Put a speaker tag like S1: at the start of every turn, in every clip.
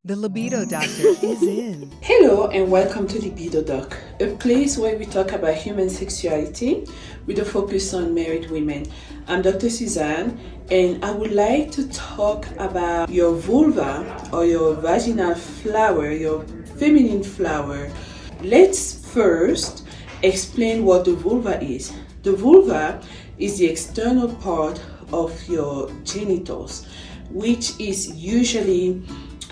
S1: The Libido Doctor is in.
S2: Hello and welcome to Libido Doc, a place where we talk about human sexuality with a focus on married women. I'm Dr. Suzanne and I would like to talk about your vulva or your vaginal flower, your feminine flower. Let's first explain what the vulva is. The vulva is the external part of your genitals, which is usually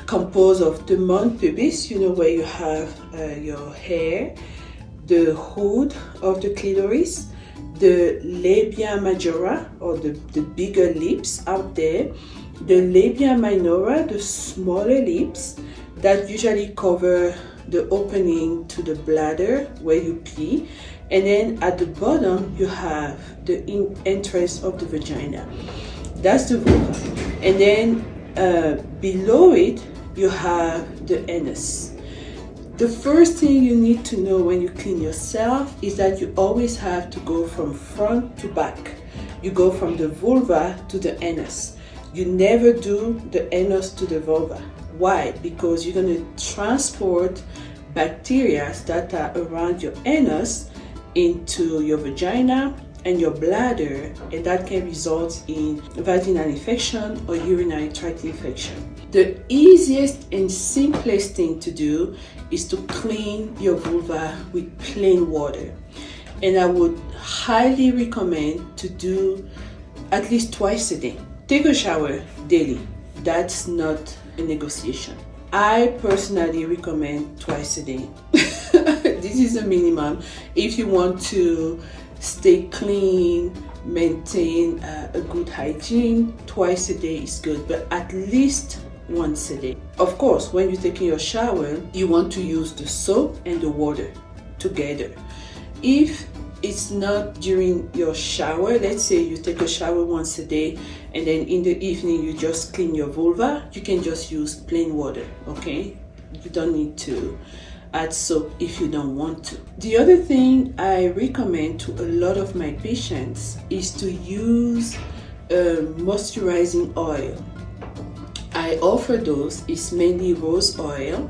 S2: composed of the mons pubis, where you have your hair, the hood of the clitoris, the labia majora, or the bigger lips out there, the labia minora, the smaller lips that usually cover the opening to the bladder where you pee, and then at the bottom you have the entrance of the vagina. That's the vulva. And then below it you have the anus. The first thing you need to know when you clean yourself is that you always have to go from front to back. You go from the vulva to the anus. You never do the anus to the vulva. Why? Because you're going to transport bacteria that are around your anus into your vagina and your bladder, and that can result in vaginal infection or urinary tract infection. The easiest and simplest thing to do is to clean your vulva with plain water. And I would highly recommend to do at least twice a day. Take a shower daily. That's not a negotiation. I personally recommend twice a day. This is the minimum. If you want to stay clean, maintain a good hygiene, twice a day is good, but at least once a day. Of course, when you're taking your shower, you want to use the soap and the water together. If it's not during your shower, let's say you take a shower once a day and then in the evening you just clean your vulva, you can just use plain water, okay? You don't need to add soap if you don't want to. The other thing I recommend to a lot of my patients is to use a moisturizing oil. I offer those. It's mainly rose oil,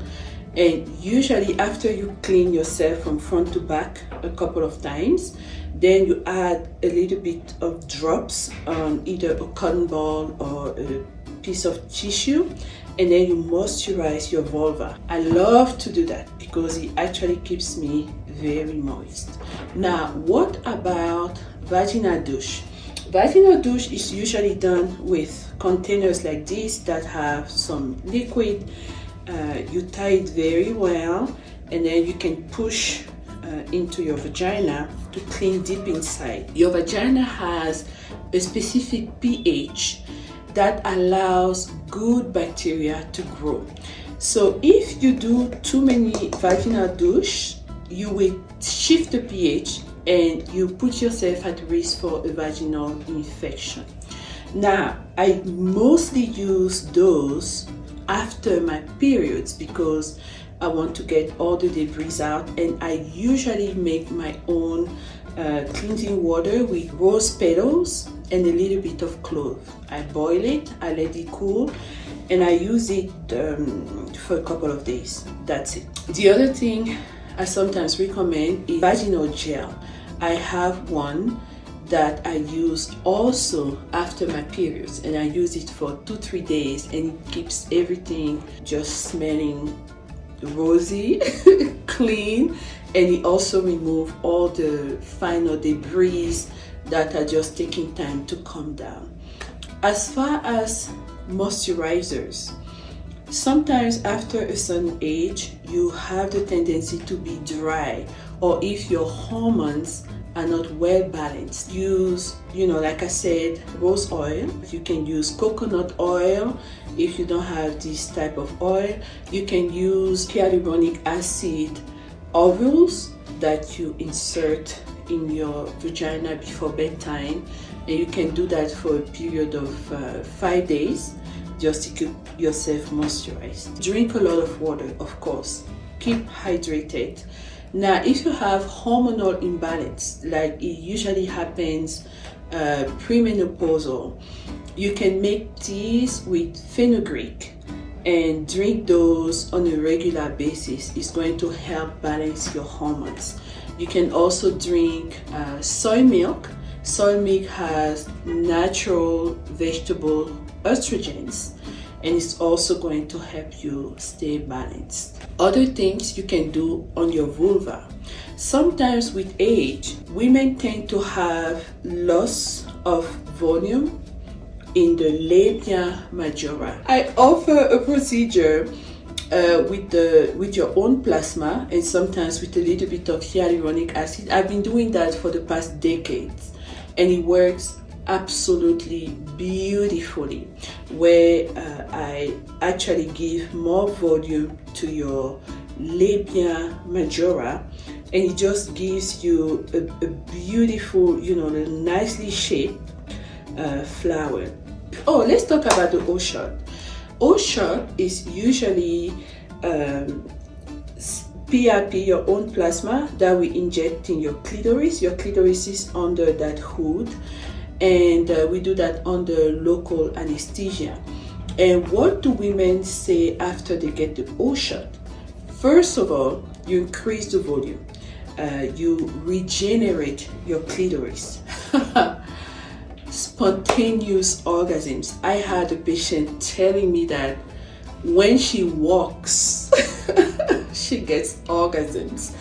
S2: and usually after you clean yourself from front to back a couple of times, then you add a little bit of drops on either a cotton ball or a piece of tissue, and then you moisturize your vulva. I love to do that because it actually keeps me very moist. Now, what about vaginal douche? Vaginal douche is usually done with containers like this that have some liquid. You tie it very well, and then you can push into your vagina to clean deep inside. Your vagina has a specific pH that allows good bacteria to grow. So if you do too many vaginal douche, you will shift the pH and you put yourself at risk for a vaginal infection. Now, I mostly use those after my periods because I want to get all the debris out, and I usually make my own cleansing water with rose petals and a little bit of clove. I boil it, I let it cool, and I use it for a couple of days. That's it. The other thing I sometimes recommend is vaginal gel. I have one that I use also after my periods, and I use it for 2-3 days, and it keeps everything just smelling rosy, clean, and it also removes all the final debris that are just taking time to come down. As far as moisturizers, sometimes after a certain age you have the tendency to be dry, or if your hormones are not well balanced, use, like I said, rose oil. You can use coconut oil. If you don't have this type of oil, you can use hyaluronic acid ovules that you insert in your vagina before bedtime, and you can do that for a period of 5 days just to keep yourself moisturized. Drink a lot of water, of course. Keep hydrated. Now, if you have hormonal imbalance, like it usually happens premenopausal, you can make teas with fenugreek and drink those on a regular basis. It's going to help balance your hormones. You can also drink soy milk. Soy milk has natural vegetable estrogens, and it's also going to help you stay balanced. Other things you can do on your vulva. Sometimes with age, women tend to have loss of volume in the labia majora. I offer a procedure with your own plasma, and sometimes with a little bit of hyaluronic acid. I've been doing that for the past decades, and it works absolutely beautifully, where I actually give more volume to your labia majora, and it just gives you a beautiful, nicely shaped flower. Oh, let's talk about the O shot. O shot is usually PRP, your own plasma, that we inject in your clitoris. Your clitoris is under that hood, and we do that under local anesthesia. And what do women say after they get the O shot? First of all, you increase the volume. You regenerate your clitoris. Spontaneous orgasms. I had a patient telling me that when she walks, she gets orgasms.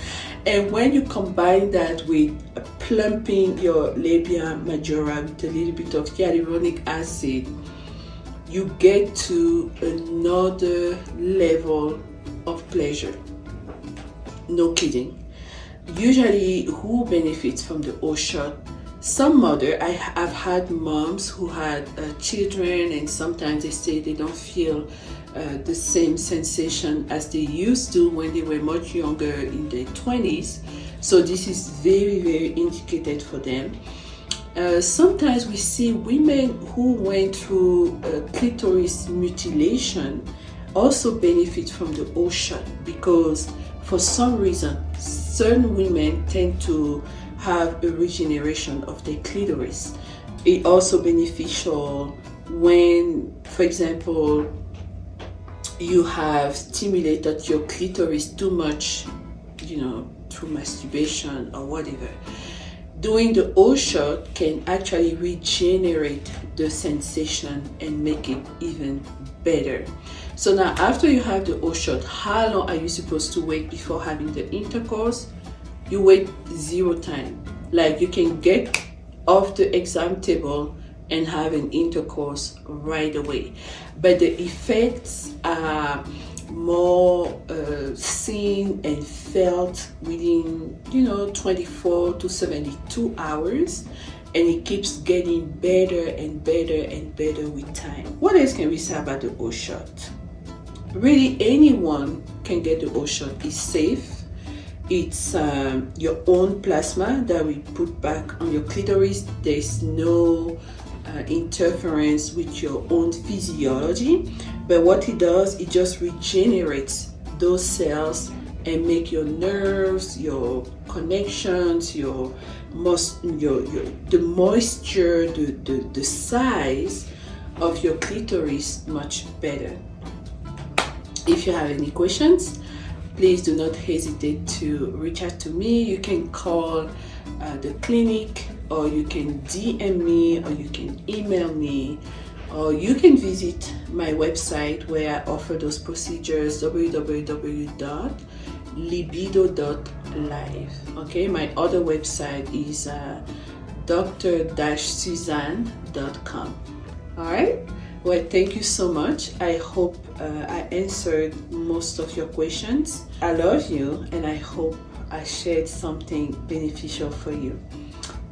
S2: And when you combine that with plumping your labia majora with a little bit of hyaluronic acid, you get to another level of pleasure. No kidding. Usually, who benefits from the O shot? Some mother, I've had moms who had children, and sometimes they say they don't feel the same sensation as they used to when they were much younger in their 20s. So this is very, very indicated for them. Sometimes we see women who went through clitoris mutilation also benefit from the O shot, because for some reason certain women tend to have a regeneration of their clitoris. It's also beneficial when, for example, you have stimulated your clitoris too much, through masturbation or whatever. Doing the O shot can actually regenerate the sensation and make it even better. So now, after you have the O shot, how long are you supposed to wait before having the intercourse? You wait 0 time. Like, you can get off the exam table and have an intercourse right away. But the effects are more seen and felt within 24 to 72 hours, and it keeps getting better and better and better with time. What else can we say about the O shot? Really, anyone can get the O shot. It's safe. It's your own plasma that we put back on your clitoris. There's no interference with your own physiology, but what it does, it just regenerates those cells and make your nerves, your connections, the moisture, the size of your clitoris much better. If you have any questions, please do not hesitate to reach out to me. You can call the clinic, or you can DM me, or you can email me, or you can visit my website where I offer those procedures, www.libido.live. Okay, my other website is dr-suzanne.com. All right. Well, thank you so much. I hope I answered most of your questions. I love you, and I hope I shared something beneficial for you.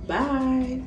S2: Bye.